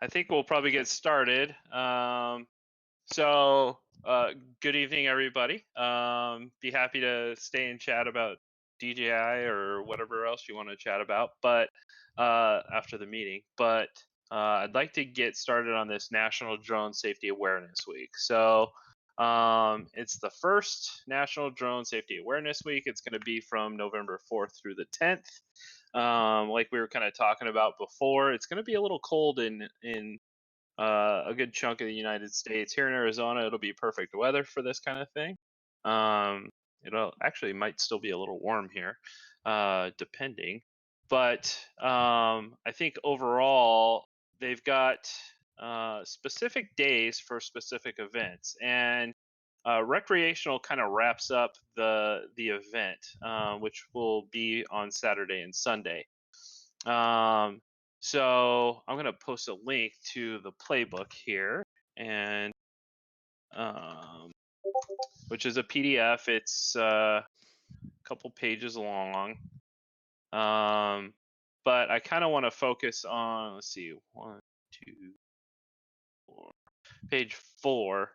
I think we'll probably get started. So, good evening, everybody. Be happy to stay and chat about DJI or whatever else you want to chat about, but after the meeting. But I'd like to get started on this National Drone Safety Awareness Week. So, it's the first National Drone Safety Awareness Week. It's going to be from November 4th through the 10th. Like we were kind of talking about before, it's going to be a little cold in a good chunk of the United States. Here in Arizona, it'll be perfect weather for this kind of thing. It'll actually might still be a little warm here, depending. But I think overall they've got specific days for specific events, and recreational kind of wraps up the event, which will be on Saturday and Sunday. So I'm going to post a link to the playbook here, and which is a PDF. It's a couple pages long, but I kind of want to focus on. Let's see, 1, 2, 4, page 4.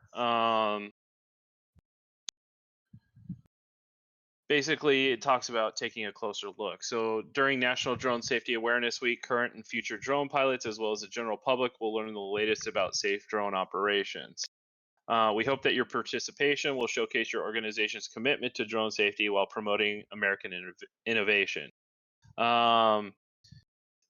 Basically, it talks about taking a closer look. So during National Drone Safety Awareness Week, current and future drone pilots, as well as the general public, will learn the latest about safe drone operations. We hope that your participation will showcase your organization's commitment to drone safety while promoting American innovation.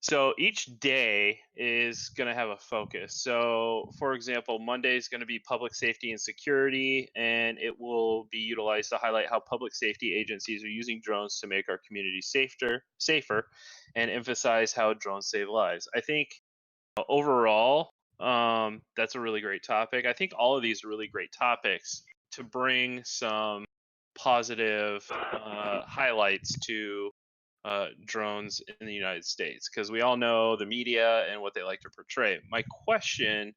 So each day is going to have a focus. So, for example, Monday is going to be public safety and security, and it will be utilized to highlight how public safety agencies are using drones to make our communities safer, and emphasize how drones save lives. I think overall, that's a really great topic. I think all of these are really great topics to bring some positive highlights to drones in the United States, because we all know the media and what they like to portray. My question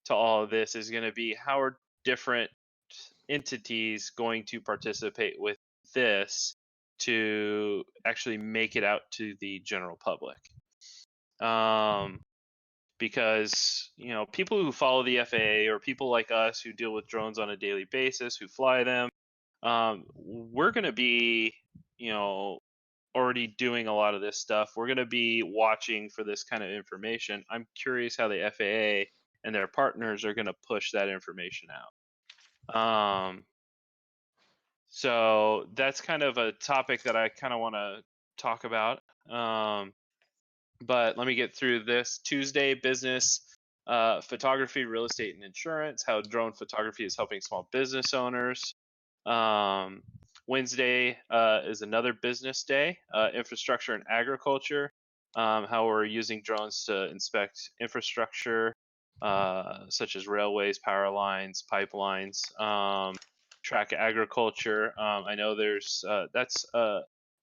to all of this is going to be, how are different entities going to participate with this to actually make it out to the general public? Because people who follow the FAA, or people like us who deal with drones on a daily basis, who fly them, we're going to be already doing a lot of this stuff. We're going to be watching for this kind of information. I'm curious how the FAA and their partners are going to push that information out. So that's kind of a topic that I kind of want to talk about. But let me get through this. Tuesday, business, photography, real estate, and insurance, how drone photography is helping small business owners. Wednesday is another business day, infrastructure and agriculture, how we're using drones to inspect infrastructure, such as railways, power lines, pipelines, track agriculture. I know that's a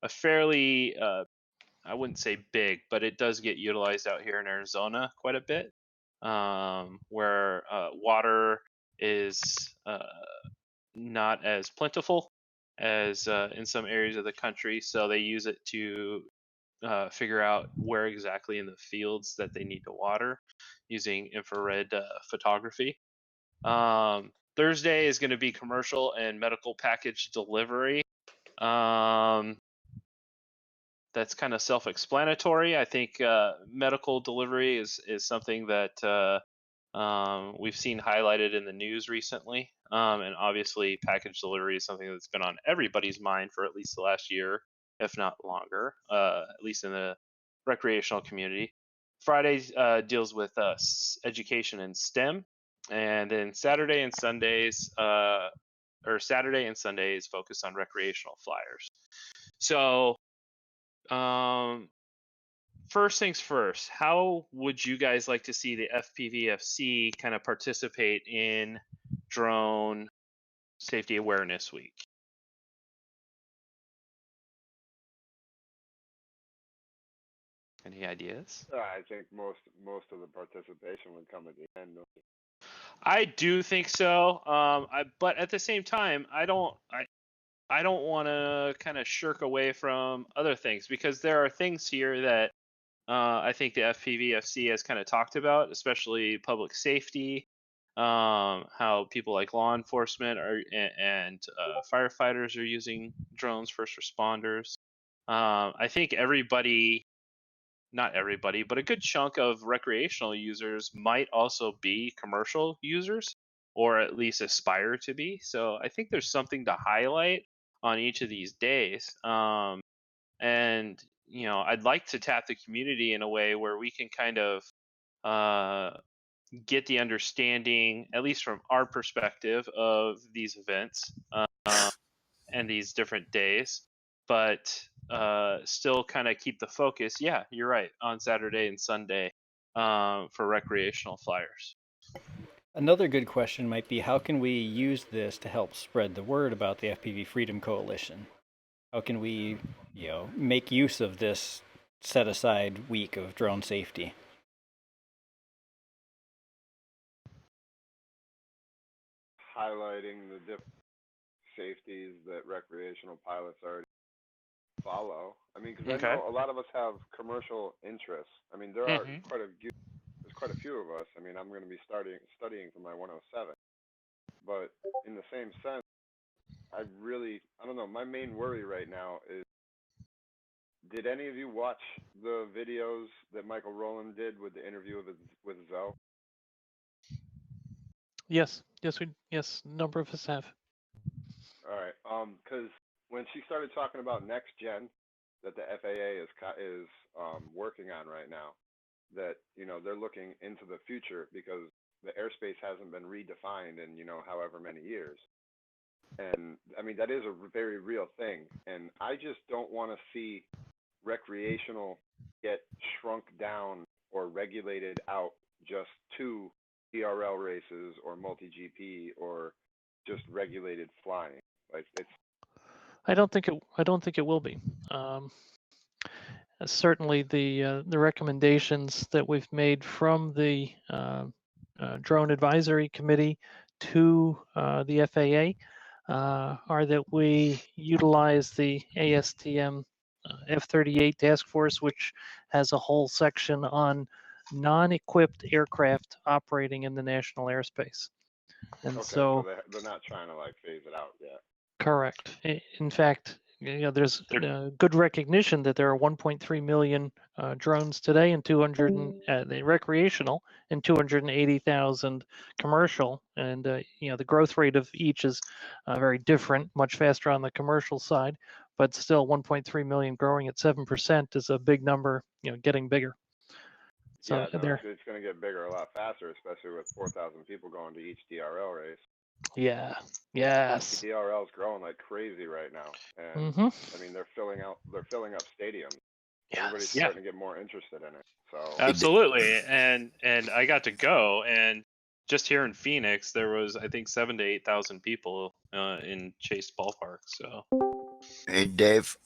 fairly, I wouldn't say big, but it does get utilized out here in Arizona quite a bit, where water is not as plentiful as in some areas of the country, so they use it to figure out where exactly in the fields that they need to water using infrared photography. Thursday is going to be commercial and medical package delivery. That's kind of self-explanatory. I think medical delivery is something that we've seen highlighted in the news recently. And obviously package delivery is something that's been on everybody's mind for at least the last year, if not longer, at least in the recreational community. Friday deals with education and STEM. And then Saturday and Sundays focus on recreational flyers. So first things first, how would you guys like to see the FPVFC kind of participate in Drone Safety Awareness Week? Any ideas? I think most of the participation would come at the end. I do think so. But at the same time, I don't want to kind of shirk away from other things, because there are things here that I think the FPVFC has kind of talked about, especially public safety, how people like law enforcement and firefighters are using drones, first responders. I think everybody, not everybody, but a good chunk of recreational users might also be commercial users, or at least aspire to be. So I think there's something to highlight on each of these days. And I'd like to tap the community in a way where we can kind of uh, get the understanding, at least from our perspective, of these events and these different days, but still kind of keep the focus. Yeah, you're right, on Saturday and Sunday for recreational flyers. Another good question might be, how can we use this to help spread the word about the FPV Freedom Coalition? How can we, make use of this set aside week of drone safety? Highlighting the different safeties that recreational pilots already follow. I mean, because I Okay. know a lot of us have commercial interests. I mean, there are Mm-hmm. there's quite a few of us. I mean, I'm going to be studying for my 107, but in the same sense, I don't know. My main worry right now is, did any of you watch the videos that Michael Rowland did with the interview with Zoe? Yes, yes, a number of us have. All right. Because when she started talking about next gen that the FAA is working on right now, that they're looking into the future because the airspace hasn't been redefined in however many years, and I mean that is a very real thing, and I just don't want to see recreational get shrunk down or regulated out just to TRL races or multi GP or just regulated flying. Like it's I don't think it will be. Certainly, the recommendations that we've made from the Drone Advisory Committee to the FAA are that we utilize the ASTM F-38 task force, which has a whole section on non-equipped aircraft operating in the national airspace. And okay. So so, they're not trying to like phase it out yet. correct. In fact, there's good recognition that there are 1.3 million drones today, and 200 the recreational, and 280,000 commercial. And the growth rate of each is very different, much faster on the commercial side, but still 1.3 million growing at 7% is a big number. Getting bigger. So Yeah, no, it's going to get bigger a lot faster, especially with 4,000 people going to each DRL race. Yeah. Yes. DRL's growing like crazy right now, and I mean they're filling up stadiums. Yes. Everybody's starting to get more interested in it. So Absolutely, and I got to go, and just here in Phoenix, there was I think 7,000 to 8,000 people in Chase Ballpark. So, hey Dave,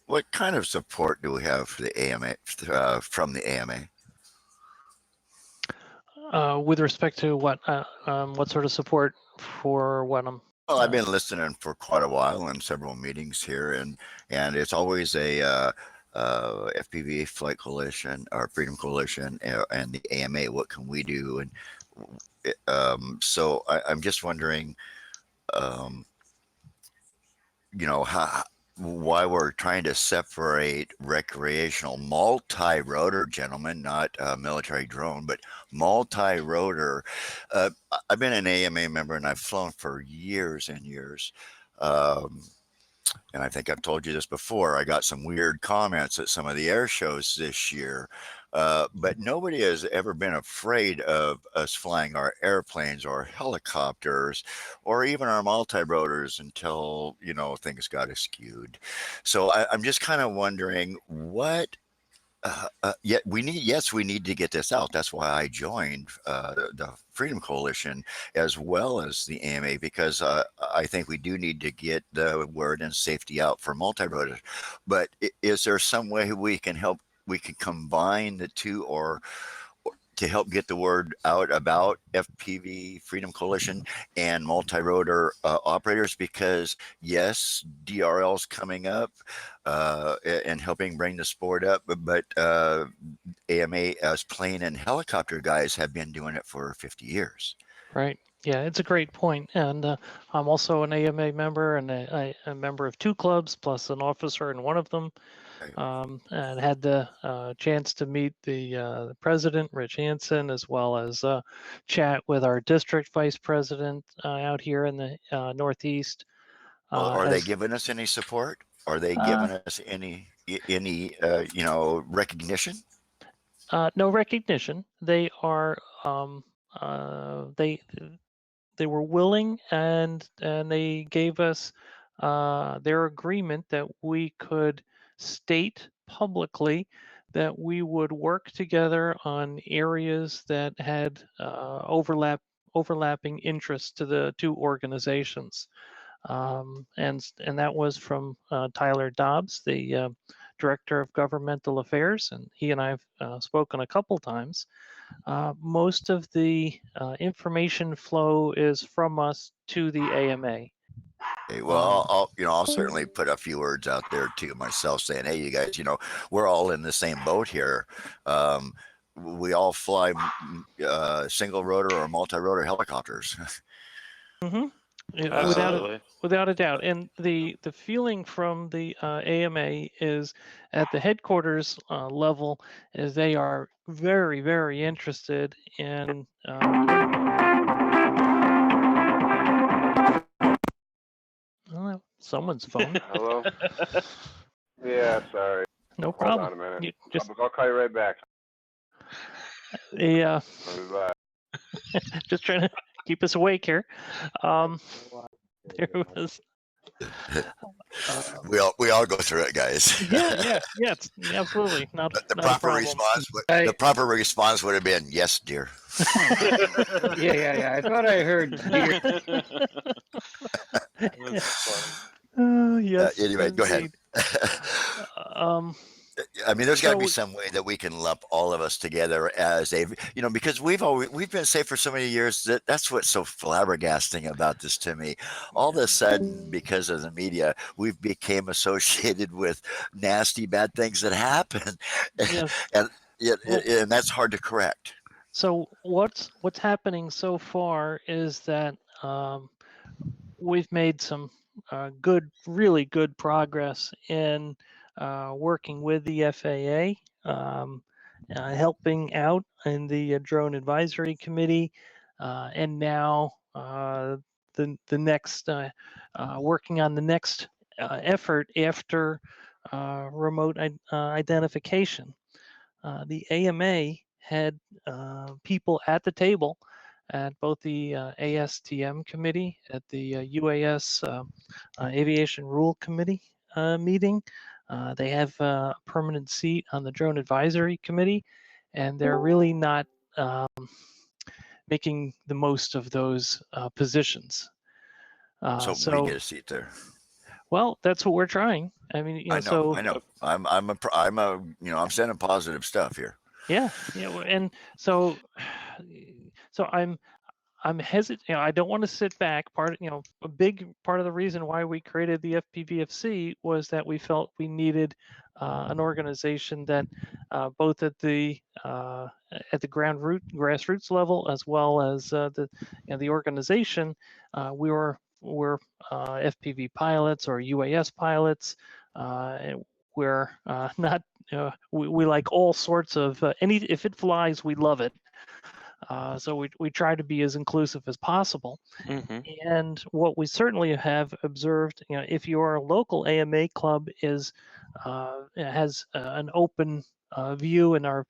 what kind of support do we have for the AMA from the AMA? With respect to what sort of support for what I'm? Well, I've been listening for quite a while in several meetings here, and it's always a FPV Flight Coalition or Freedom Coalition and the AMA. What can we do? And so I'm just wondering, how why we're trying to separate recreational multi-rotor, gentlemen, not military drone, but multi-rotor. I've been an AMA member and I've flown for years and years. And I think I've told you this before. I got some weird comments at some of the air shows this year, but nobody has ever been afraid of us flying our airplanes or helicopters or even our multi-rotors until things got skewed. So I'm just kind of wondering what. Yet we need to get this out. That's why I joined the Freedom Coalition as well as the AMA, because I think we do need to get the word and safety out for multi-rotors. But is there some way we can help? We can combine the two, or to help get the word out about FPV Freedom Coalition and multi-rotor operators, because yes, DRL's coming up and helping bring the sport up, but AMA as plane and helicopter guys have been doing it for 50 years. Right. Yeah, it's a great point. And I'm also an AMA member and a member of 2 clubs, plus an officer in one of them. And had the chance to meet the president, Rich Hansen, as well as chat with our district vice president out here in the Northeast. Well, are they giving us any support? Are they giving us any recognition? No recognition. They are they were willing, and they gave us their agreement that we could state publicly that we would work together on areas that had overlapping interests to the 2 organizations. And that was from Tyler Dobbs, the Director of Governmental Affairs, and he and I have spoken a couple times. Most of the information flow is from us to the AMA. Okay, well, I'll certainly put a few words out there too myself, saying, hey, you guys, we're all in the same boat here. We all fly single rotor or multi-rotor helicopters. Mm-hmm. Absolutely. Without a doubt. And the feeling from the AMA is at the headquarters level is they are very, very interested in someone's phone. Hello? Yeah, sorry. No Hold problem. on a minute. You just I'll call you right back. yeah, Bye. just trying to keep us awake here. There was. We all go through it, guys. Yeah, it's absolutely not The not proper a problem. response. The proper response would have been, "Yes, dear." Yeah. I thought I heard dear. Yes. Anyway, go ahead. I mean, there's got to be some way that we can lump all of us together as a, because we've been saying for so many years that that's what's so flabbergasting about this to me. All of a sudden, because of the media, we've became associated with nasty, bad things that happen, Yes. and that's hard to correct. So what's happening so far is that we've made some really good progress in working with the FAA, helping out in the Drone Advisory Committee, and now the next working on the next effort after remote identification. The AMA had people at the table at both the ASTM committee, at the UAS Aviation Rule Committee meeting. They have a permanent seat on the Drone Advisory Committee, and they're really not making the most of those positions. So we get a seat there. Well, that's what we're trying. I mean, I know. I'm sending positive stuff here. Yeah, and so I'm hesitant. I don't want to sit back. A big part of the reason why we created the FPVFC was that we felt we needed an organization that both at the grassroots level, as well as the organization, we're FPV pilots or UAS pilots. We're not. We like all sorts of if it flies, we love it. So we try to be as inclusive as possible. Mm-hmm. And what we certainly have observed, if your local AMA club has an open view and are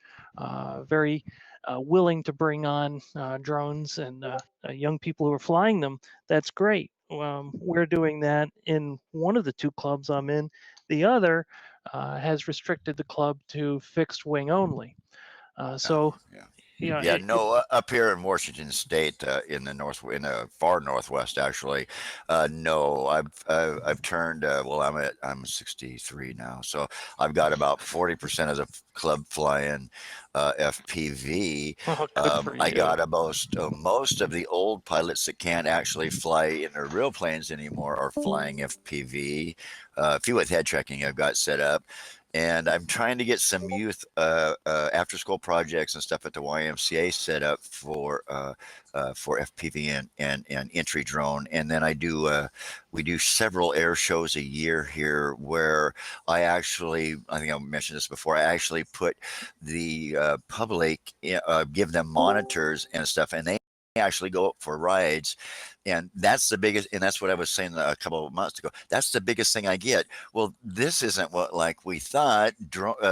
very willing to bring on drones and young people who are flying them, that's great. We're doing that in one of the 2 clubs I'm in. The other has restricted the club to fixed wing only. So Yeah, no, up here in Washington State, in the far northwest, actually. No, I've turned. Well, I'm 63 now, so I've got about 40% of the club flying FPV. Oh, good for I you. got most of the old pilots that can't actually fly in their real planes anymore are flying FPV. A few with head tracking I've got set up. And I'm trying to get some youth after school projects and stuff at the YMCA set up for FPV and entry drone. And then we do several air shows a year here where I think I mentioned this before, I actually put the public, give them monitors and stuff, and they actually go up for rides. And that's the biggest, and that's what I was saying a couple of months ago. That's the biggest thing I get. Well, this isn't what we thought.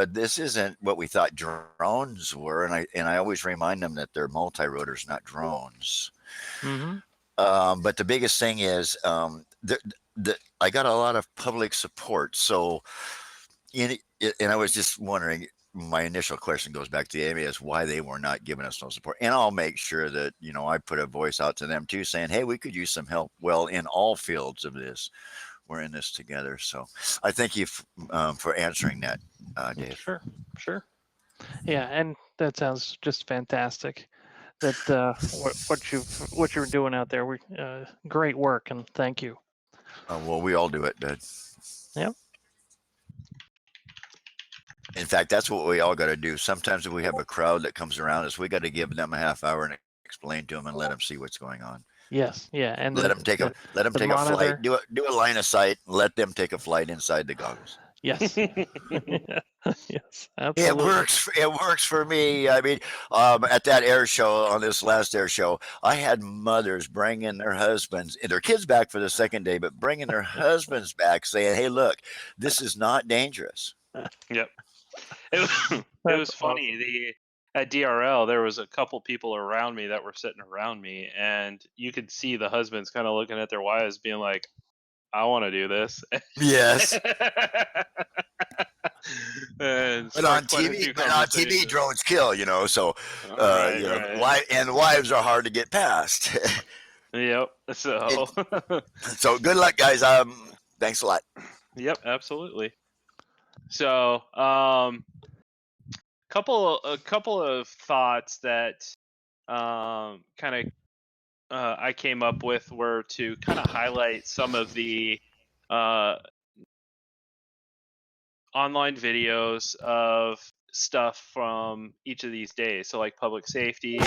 This isn't what we thought drones were, and I always remind them that they're multi-rotors, not drones. Mm-hmm. But the biggest thing is I got a lot of public support. So, and I was just wondering. My initial question goes back to the AMA is why they were not giving us no support. And I'll make sure that, I put a voice out to them too, saying, hey, we could use some help. Well, in all fields of this, we're in this together. So I thank you for answering that, Dave. Sure. Yeah, and that sounds just fantastic. That what you're doing out there, great work, and thank you. Well, we all do it, Dad. Yep. In fact, that's what we all got to do. Sometimes if we have a crowd that comes around us, we got to give them a half hour and explain to them and let them see what's going on. Yes, yeah, and let them take a flight. Do a line of sight. Let them take a flight inside the goggles. Yes. Yes, absolutely. It works for me. I mean, at that air show, on this last air show, I had mothers bringing their husbands and their kids back for the second day, but bringing their husbands back saying, hey, look, this is not dangerous. Yep. It was funny. At DRL, there was a couple people around me that were sitting around me, and you could see the husbands kind of looking at their wives, being like, "I want to do this." Yes. But on TV, drones kill. So right. And wives are hard to get past. Yep. So good luck, guys. Thanks a lot. Yep, absolutely. So, a couple of thoughts that kind of I came up with were to kind of highlight some of the online videos of stuff from each of these days. So like public safety,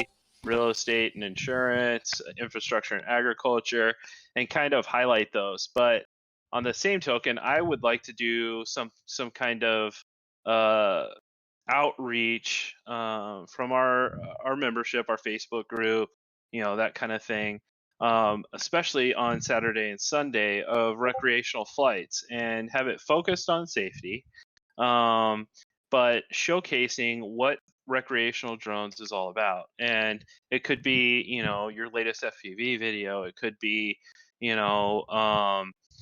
real estate and insurance, infrastructure and agriculture, and kind of highlight those. But on the same token, I would like to do some kind of outreach from our membership, our Facebook group, that kind of thing, especially on Saturday and Sunday, of recreational flights, and have it focused on safety, but showcasing what recreational drones is all about. And it could be, your latest FPV video. It could be,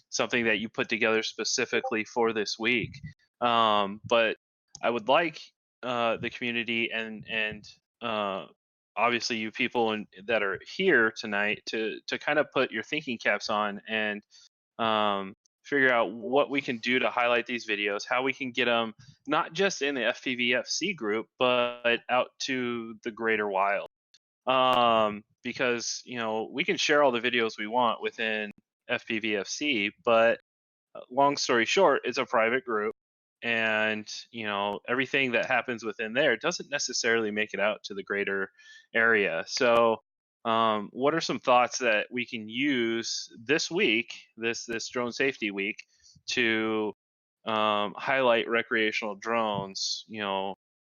something that you put together specifically for this week. But I would like the community and obviously you people that are here tonight to kind of put your thinking caps on and figure out what we can do to highlight these videos, how we can get them not just in the FPVFC group, but out to the greater wild. Because we can share all the videos we want within FPVFC, but long story short, it's a private group, and everything that happens within there doesn't necessarily make it out to the greater area. So what are some thoughts that we can use this week, this drone safety week, to highlight recreational drones,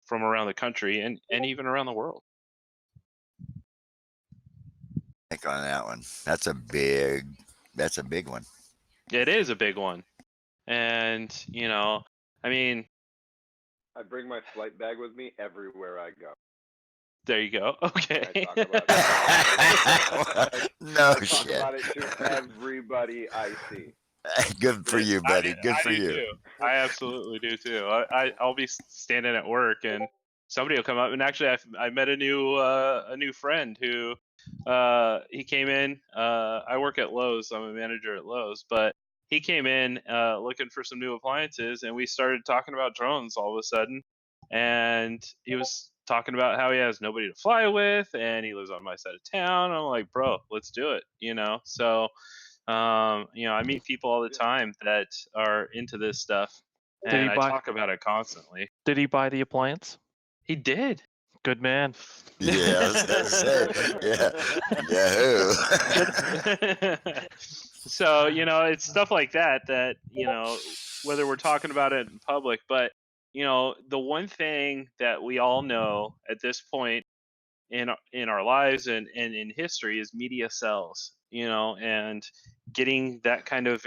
from around the country and even around the world? On that one, that's a big one. It is a big one. And I mean, I bring my flight bag with me everywhere I go. There you go. Okay. I talk about it. No I shit. talk about it to everybody I see. Good for you, buddy. Good for you. Too. I absolutely do too. I'll be standing at work and somebody will come up, and actually I met a new friend who he came in. I work at Lowe's. I'm a manager at Lowe's, but he came in looking for some new appliances, and we started talking about drones all of a sudden. And he was talking about how he has nobody to fly with, and he lives on my side of town. I'm like, bro, let's do it, you know. So, I meet people all the time that are into this stuff, Did he and I buy? talk about it constantly. Did he buy the appliance? He did. Good man. Yeah, I was gonna say, yeah, Yahoo. So, it's stuff like that, whether we're talking about it in public, but, the one thing that we all know at this point in our lives and in history is media sells, and getting that kind of,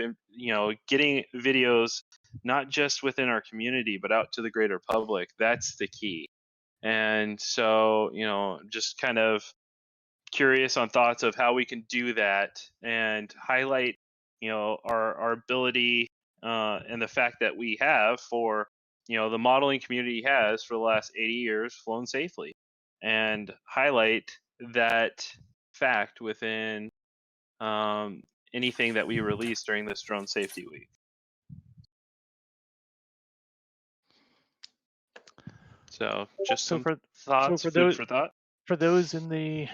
getting videos not just within our community, but out to the greater public. That's the key. And so, just kind of curious on thoughts of how we can do that and highlight, our ability and the fact that we have for, the modeling community has for the last 80 years flown safely, and highlight that fact within anything that we release during this Drone Safety Week. So just some thoughts, food for thought. For those in the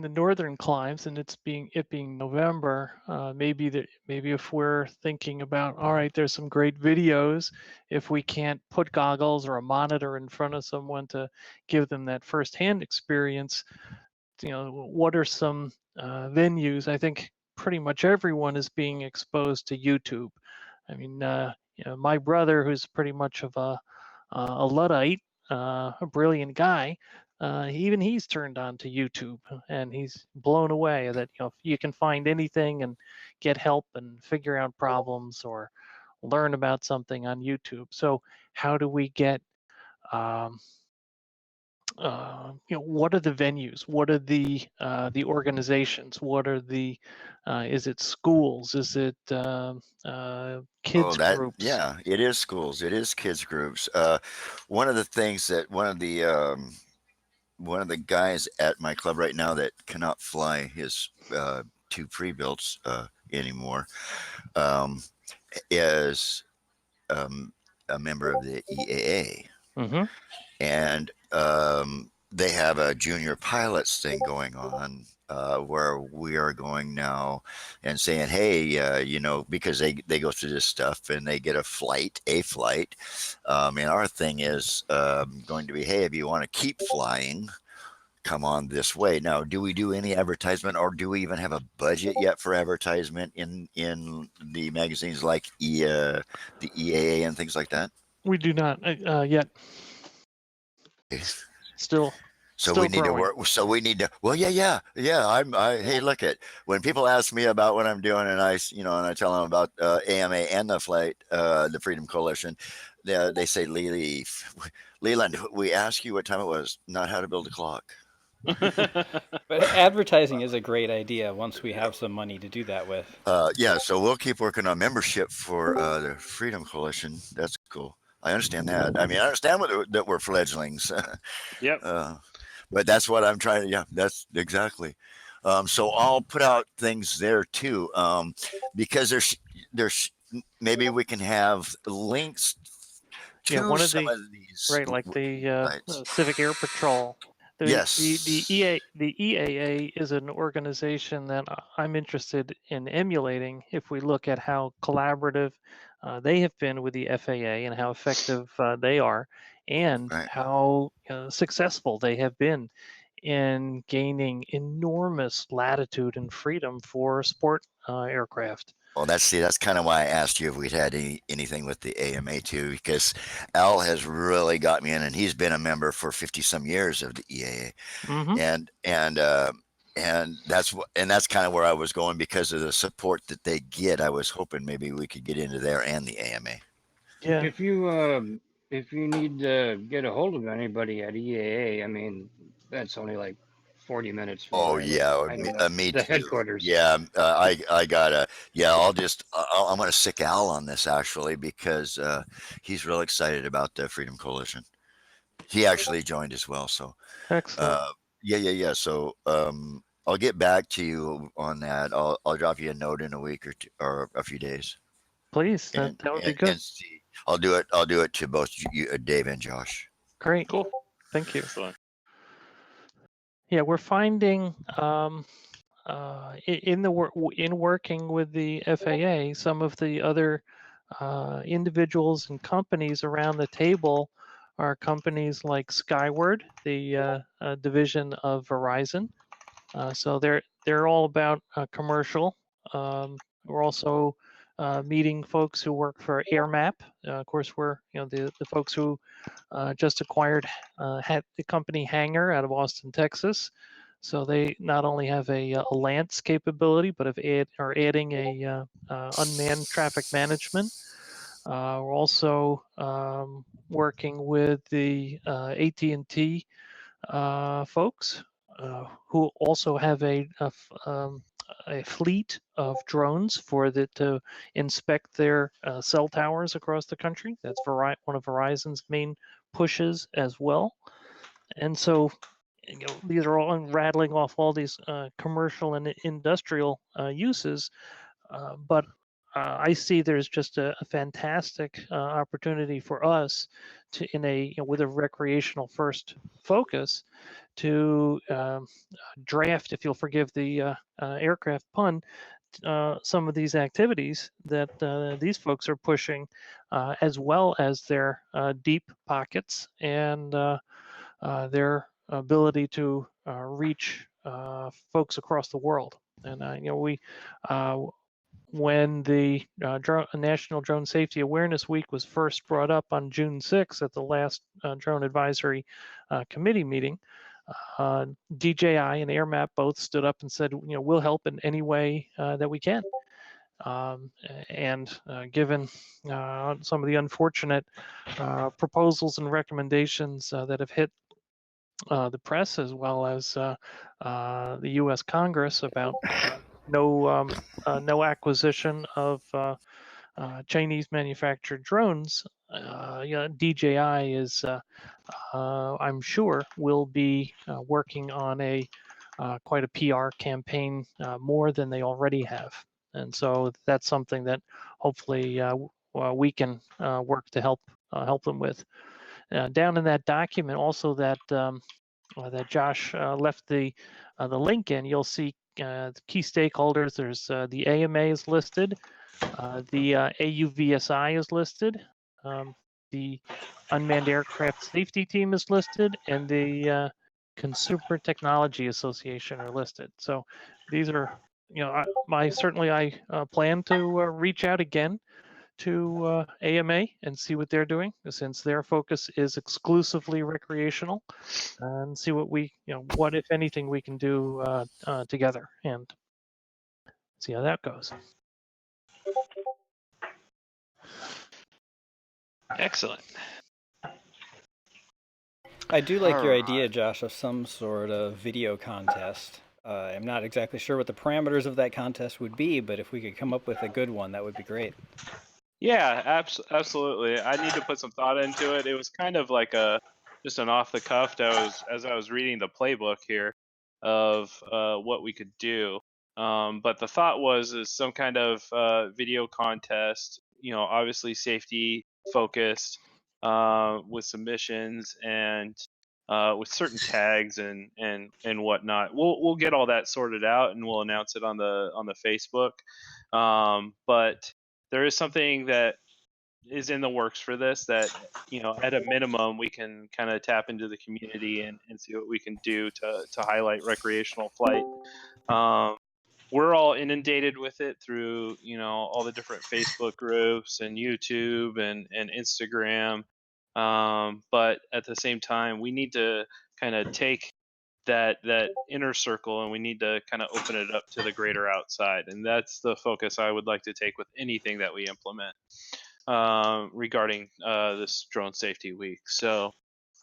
northern climes, and it being November, maybe if we're thinking about, all right, there's some great videos. If we can't put goggles or a monitor in front of someone to give them that firsthand experience, what are some venues? I think pretty much everyone is being exposed to YouTube. I mean, my brother, who's pretty much of a Luddite, a brilliant guy. Even he's turned on to YouTube, and he's blown away that you can find anything and get help and figure out problems or learn about something on YouTube. So how do we get what are the venues? What are the organizations? What are the is it schools? Is it kids groups? Yeah, it is schools. It is kids groups. One of the things that one of the guys at my club right now that cannot fly his two pre-builts anymore is a member of the EAA. Mm-hmm. And they have a junior pilots thing going on where we are going now and saying, hey, because they go through this stuff and they get a flight. And our thing is going to be, hey, if you want to keep flying, come on this way. Now, do we do any advertisement, or do we even have a budget yet for advertisement in the magazines like the EAA and things like that? We do not yet. Still we need growing. to work. So we need to. Well, yeah. Hey, look at when people ask me about what I'm doing, and I tell them about AMA and the flight, the Freedom Coalition. They say, Leland, we asked you what time it was, not how to build a clock. But advertising is a great idea once we have some money to do that with. Yeah, so we'll keep working on membership for the Freedom Coalition. That's cool. I understand that. I mean, I understand that we're fledglings. Yep. But that's what I'm trying to. Yeah, that's exactly. So I'll put out things there too, because there's maybe we can have links to one of some of these, right, like the Civic Air Patrol. Yes. The EAA is an organization that I'm interested in emulating if we look at how collaborative they have been with the FAA and how effective they are, and how successful they have been in gaining enormous latitude and freedom for sport aircraft. Well, that's kind of why I asked you if we'd had anything with the AMA too, because Al has really got me in, and he's been a member for 50 some years of the EAA, and that's kind of where I was going because of the support that they get. I was hoping maybe we could get into there and the AMA. Yeah. If you need to get a hold of anybody at EAA, I mean, that's only like 40 minutes from me the too. headquarters. Yeah, I gotta. Yeah, I'm gonna sick Al on this actually because he's real excited about the Freedom Coalition, He actually joined as well. So, Excellent. yeah. So, I'll get back to you on that. I'll drop you a note in a week or two, or a few days, Please, that and would be and, good. and see. I'll do it. I'll do it to both you, Dave and Josh. Great. Cool. Thank you. Excellent. Yeah, we're finding in working with the FAA, some of the other individuals and companies around the table are companies like Skyward, the division of Verizon. So they're all about commercial. We're also meeting folks who work for AirMap. Of course, we're the folks who just acquired had the company Hangar out of Austin, Texas. So they not only have a Lance capability, but are adding a unmanned traffic management. We're also working with the AT&T folks who also have a fleet of drones to inspect their cell towers across the country. That's one of Verizon's main pushes as well. And so these are all rattling off all these commercial and industrial uses, but I see there's just a fantastic opportunity for us to, with a recreational first focus, to draft, if you'll forgive the aircraft pun, some of these activities that these folks are pushing, as well as their deep pockets and their ability to reach folks across the world. And we when the National Drone Safety Awareness Week was first brought up on June 6th at the last Drone Advisory Committee meeting, DJI and AirMap both stood up and said, we'll help in any way that we can. And given some of the unfortunate proposals and recommendations that have hit the press, as well as the U.S. Congress about no acquisition of Chinese manufactured drones, DJI is, I'm sure, will be working on quite a PR campaign more than they already have. And so that's something that hopefully we can work to help them with. Down in that document, also that Josh left the link in, you'll see key stakeholders. There's the AMA is listed, the AUVSI is listed, the Unmanned Aircraft Safety Team is listed, and the Consumer Technology Association are listed. So these are, certainly I plan to reach out again to AMA and see what they're doing, since their focus is exclusively recreational, and see what if anything we can do together, and see how that goes. Excellent. I do like your Alright. idea, Josh, of some sort of video contest. I'm not exactly sure what the parameters of that contest would be, but if we could come up with a good one, that would be great. Yeah, absolutely. I need to put some thought into it. It was kind of like just an off the cuff. As I was reading the playbook here of what we could do. But the thought is some kind of video contest. Obviously safety focused, with submissions and with certain tags and whatnot. We'll get all that sorted out and we'll announce it on the Facebook. But there is something that is in the works for this that, at a minimum, we can kind of tap into the community and see what we can do to highlight recreational flight. We're all inundated with it through, all the different Facebook groups and YouTube and Instagram. But at the same time, we need to kind of take that inner circle and we need to kind of open it up to the greater outside. And that's the focus I would like to take with anything that we implement regarding this drone safety week. So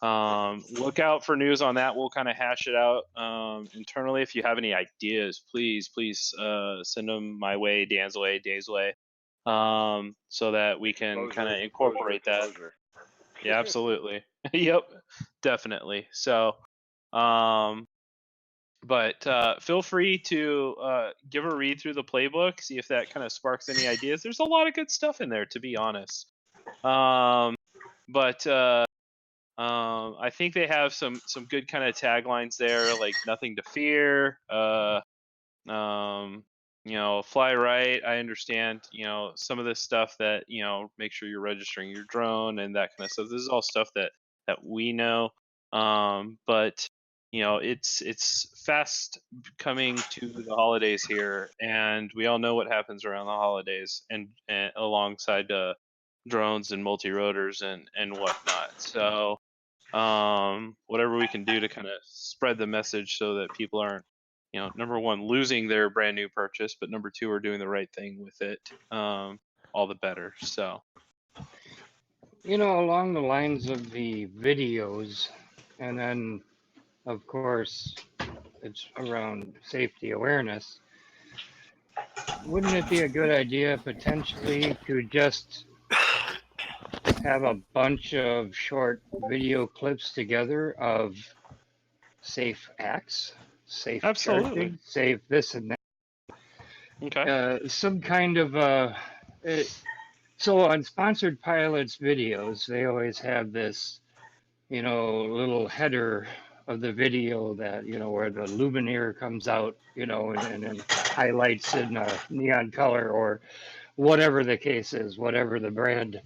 look out for news on that. We'll kind of hash it out internally. If you have any ideas, please send them my way, Dan's way, Dave's way, so that we can kind of incorporate that. Yeah, absolutely. Yep, definitely. So, but feel free to give a read through the playbook, see if that kind of sparks any ideas. There's a lot of good stuff in there, to be honest. But I think they have some good kind of taglines there, like "Nothing to fear." Fly right. I understand. Some of this stuff that make sure you're registering your drone and that kind of stuff. This is all stuff that we know. But it's fast coming to the holidays here, and we all know what happens around the holidays, and alongside drones and multi-rotors and whatnot. So whatever we can do to kind of spread the message so that people aren't, number one, losing their brand new purchase, but number two, are doing the right thing with it, all the better. So, Along the lines of the videos, and then, of course, it's around safety awareness. Wouldn't it be a good idea potentially to just have a bunch of short video clips together of safe acts, safe absolutely. charging, safe this and that? Okay. Some kind of so on sponsored pilots videos, they always have this, little header of the video that, where the luminaire comes out, and highlights in a neon color or whatever the case is, whatever the brand.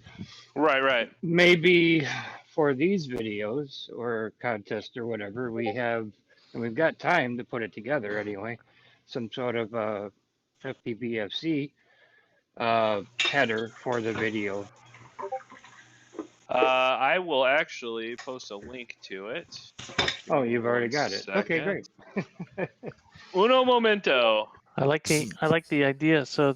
Right. Maybe for these videos or contest or whatever, and we've got time to put it together anyway, some sort of FPVFC header for the video. I will actually post a link to it. Oh, you've already got it. Okay, great. Uno momento. I like the idea. So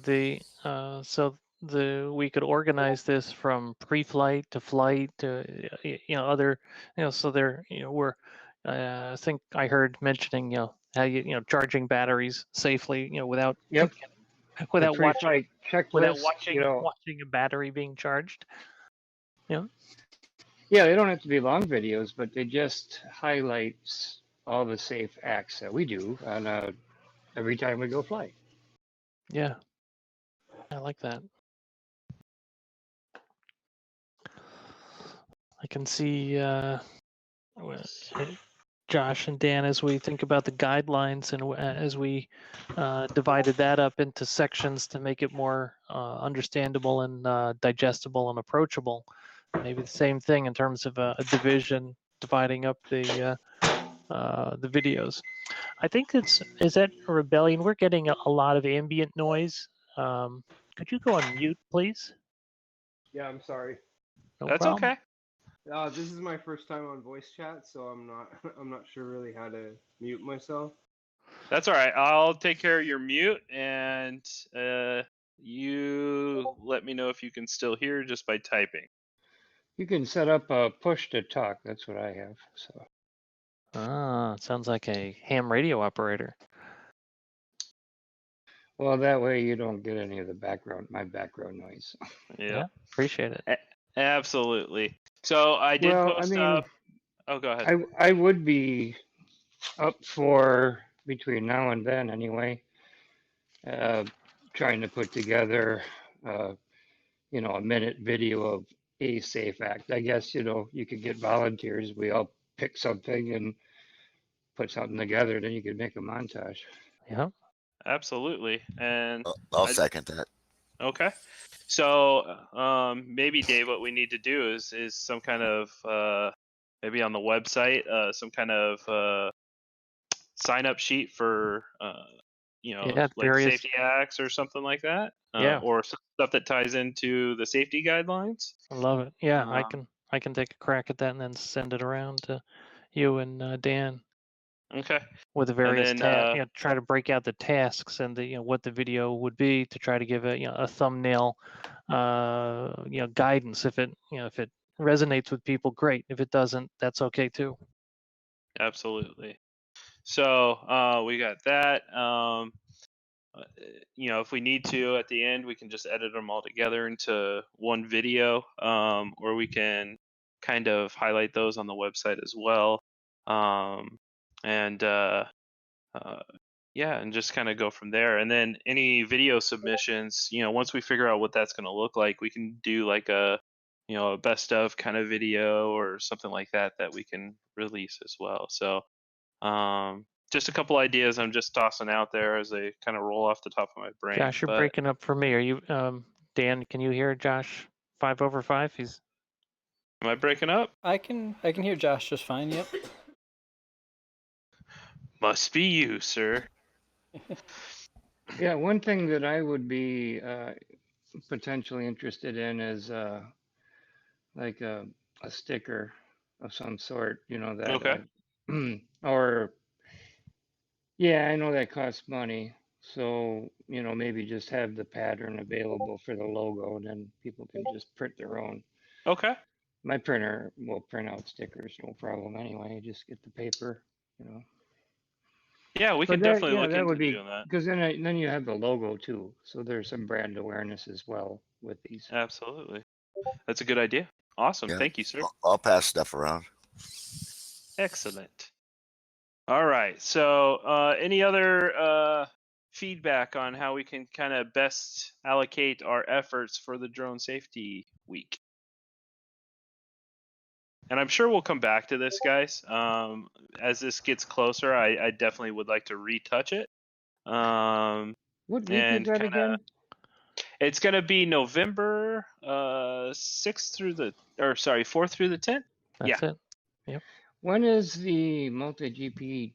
we could organize this from pre-flight to flight to other so there we're I think I heard mentioning how charging batteries safely without Yep. without watching checklist, watching a battery being charged. Yeah, they don't have to be long videos, but they just highlights all the safe acts that we do on every time we go fly. Yeah, I like that. I can see Josh and Dan as we think about the guidelines and as we divided that up into sections to make it more understandable and digestible and approachable. Maybe the same thing in terms of a division, dividing up the videos. I think is that a rebellion? We're getting a lot of ambient noise. Could you go on mute, please? Yeah, I'm sorry. No That's problem. okay. This is my first time on voice chat, so I'm not sure really how to mute myself. That's all right. I'll take care of your mute, and you let me know if you can still hear just by typing. You can set up a push to talk. That's what I have. So. Sounds like a ham radio operator. Well, that way you don't get any of my background noise. Yeah, appreciate it. Absolutely. So I did post up. Oh, go ahead. I would be up for between now and then anyway, trying to put together, a minute video of a safe act. I guess, you could get volunteers. We all pick something and put something together, then you could make a montage. Yeah. Absolutely. And I'll second that. Okay. So maybe Dave, what we need to do is some kind of maybe on the website, some kind of sign up sheet for like various safety acts or something like that. Yeah. Or some stuff that ties into the safety guidelines. I love it. Yeah, I can take a crack at that and then send it around to you and Dan. Okay. With the various tasks, try to break out the tasks and the what the video would be to try to give it a thumbnail, guidance. If it resonates with people, great. If it doesn't, that's okay too. Absolutely. So we got that. If we need to at the end, we can just edit them all together into one video, or we can kind of highlight those on the website as well. And yeah, and just kind of go from there. And then any video submissions, once we figure out what that's going to look like, we can do like a best of kind of video or something like that we can release as well. So just a couple ideas I'm just tossing out there as they kind of roll off the top of my brain. Josh, you're breaking up for me. Are you, Dan? Can you hear Josh? 5/5. Am I breaking up? I can hear Josh just fine. Yep. Must be you, sir. Yeah, one thing that I would be potentially interested in is like a sticker of some sort, that Okay. or yeah, I know that costs money. So, maybe just have the pattern available for the logo, and then people can just print their own. Okay. My printer will print out stickers, no problem anyway. Just get the paper, Yeah, we But can that, definitely look that into would be doing that. because then you have the logo too. So there's some brand awareness as well with these. Absolutely. That's a good idea. Awesome. Yeah. Thank you, sir. I'll pass stuff around. Excellent. All right. So any other feedback on how we can kind of best allocate our efforts for the Drone Safety Week? And I'm sure we'll come back to this, guys. As this gets closer, I definitely would like to retouch it. What week is that again? It's going to be November 4th through the 10th. That's it. Yep. When is the multi-GP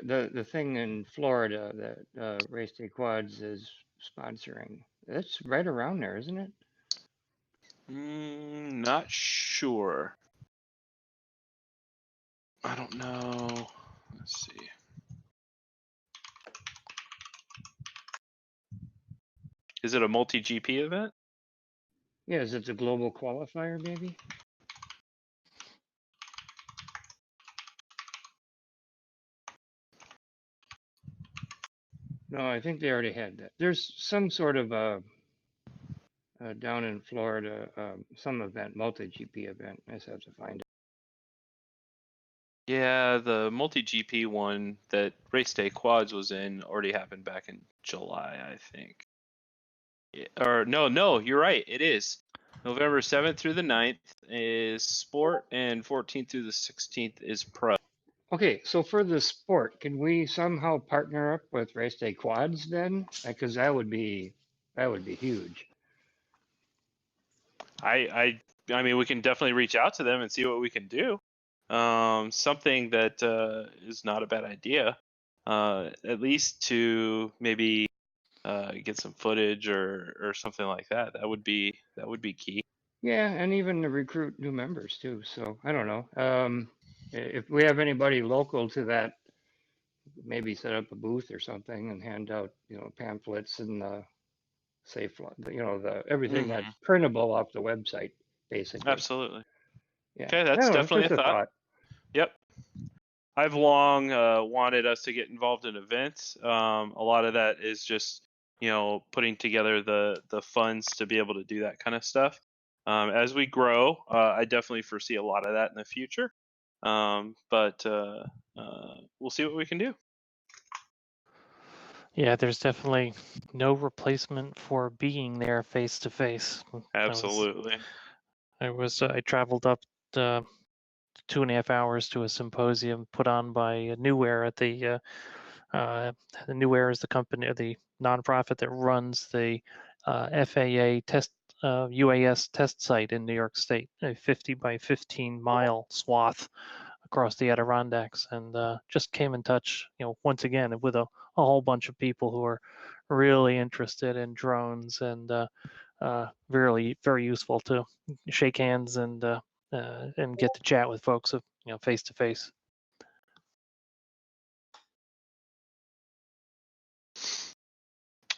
the thing in Florida that Race Day Quads is sponsoring? That's right around there, isn't it? Not sure. I don't know. Let's see. Is it a multi-GP event? Yeah, is it the global qualifier maybe? No, I think they already had that. There's some sort of down in Florida, some event, multi-GP event. I just have to find it. Yeah, the multi-GP one that Race Day Quads was in already happened back in July, I think. Yeah, or no, you're right. It is. November 7th through the 9th is sport, and 14th through the 16th is pro. Okay, so for the sport, can we somehow partner up with Race Day Quads then? Because that would be huge. I mean, we can definitely reach out to them and see what we can do. Something that is not a bad idea. At least to maybe get some footage or something like that. That would be key. Yeah, and even to recruit new members too. So I don't know. If we have anybody local to that, maybe set up a booth or something and hand out, pamphlets and safe, the everything that's printable off the website, basically. Absolutely. Yeah. Okay, that's definitely just a thought. Yep. I've long wanted us to get involved in events. A lot of that is just putting together the funds to be able to do that kind of stuff. As we grow, I definitely foresee a lot of that in the future. But we'll see what we can do. Yeah, there's definitely no replacement for being there face to face. Absolutely. I traveled up 2.5 hours to a symposium put on by New Air at the New Air is the company, the nonprofit that runs the FAA test UAS test site in New York State, a 50 by 15 mile swath across the Adirondacks, and just came in touch, once again with a whole bunch of people who are really interested in drones, and very, very useful to shake hands and get to chat with folks, face to face.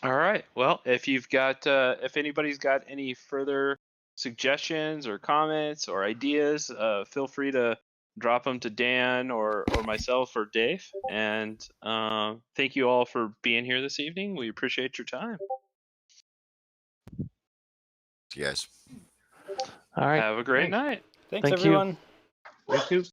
All right. Well, if you've got, if anybody's got any further suggestions or comments or ideas, feel free to drop them to Dan or myself or Dave. And thank you all for being here this evening. We appreciate your time. Yes. All right. Have a great Thanks. night. Thanks, Thank you. everyone. You too.